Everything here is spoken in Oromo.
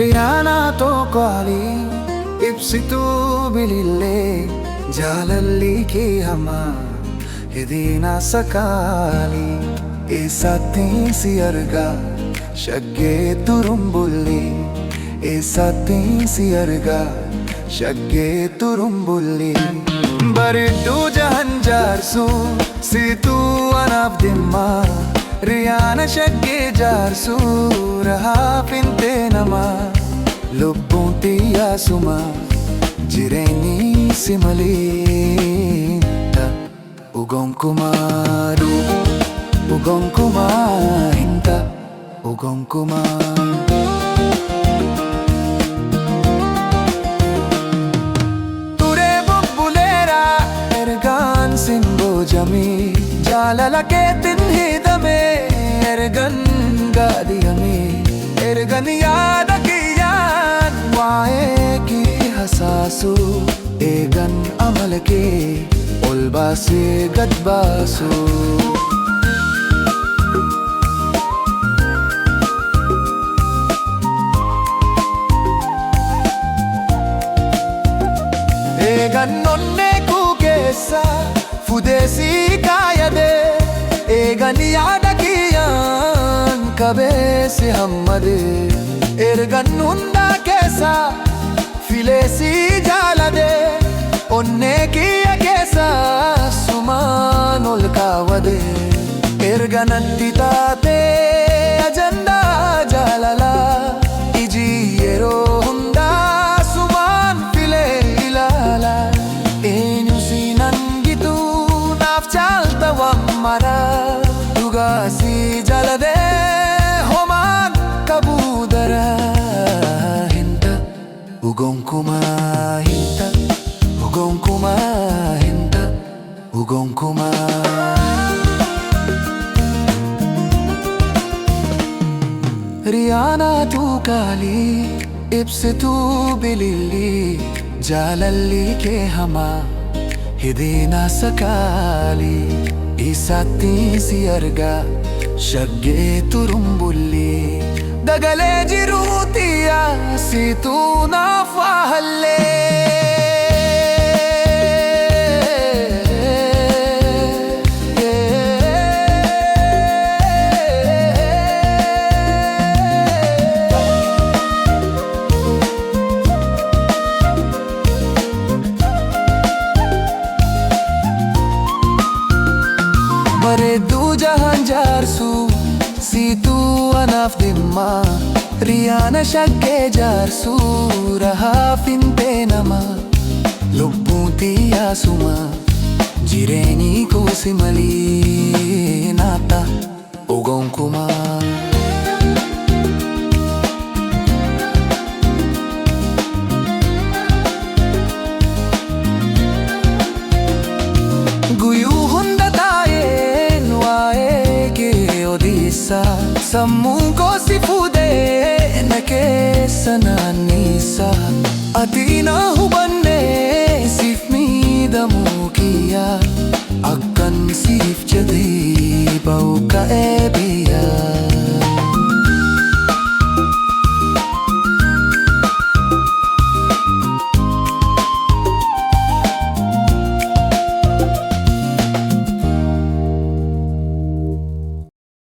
Riyaanaatoo qaalii ibsituu bilillee jaalalli kee hamaa hidhiina sakaalii eessattiin si argaa shaggee turumbullee eessattiin si argaa shaggee turumbullee bareedduu jahan jaarsuu siituu anaaf dhimmaa Riyaana shaggee jaarsuu rahaa fintee namaa lubbuun xiyyaasuma jireenyi si malee ugonkumaa ugonkumaa hinta ugonkumaa turee bubbuleera ergaan sin boojamee jaalala keetiin hidhamee ergan gaadhiyamee ergan yaada kiyyaan waa'ee kee hasaasuu eegan amala kee ol baasee gad baasuu eegan onnee kuu keessa fudeesii kaayadee eegan yaada kiyyaan kabeesi hammadee ergan hundaa keessa fileesii jaaladee onnee kiyya keessa sumaan ol kaawwadee erga natti taatee ajandaa jaalalaa iji yeroo hundaa sumaan filee ilaala eenyu siinan gituu naaf caalta wammara dhugaa si jaaladee homaan qabuu daraa hinta ugonkumaa hinta ugonkumaa hinta ugonkumaa Riyaanaatoo qaalii ibsituu bilillee jaalalli kee hamaa hidhiina sakaalii eessattiin si argaa shaggee turumbullee dagalee jiruu xiyyaa siituu naaf waahallee bareedduu jahan jaarsuu siituu anaaf dhimmaa Riyaana shaggee jaarsuu rahaa fintee namaa lubbuun xiyyaasuma jireenyi koo si malee naata ugonkumaa guyyuu hunda taa'een waa'ee kee odeessa sammuun koo si fuudhee na keessa naannessa ati na hubannee siif miidhamuu kiyya akkan siif jedhee ba'u ka'ee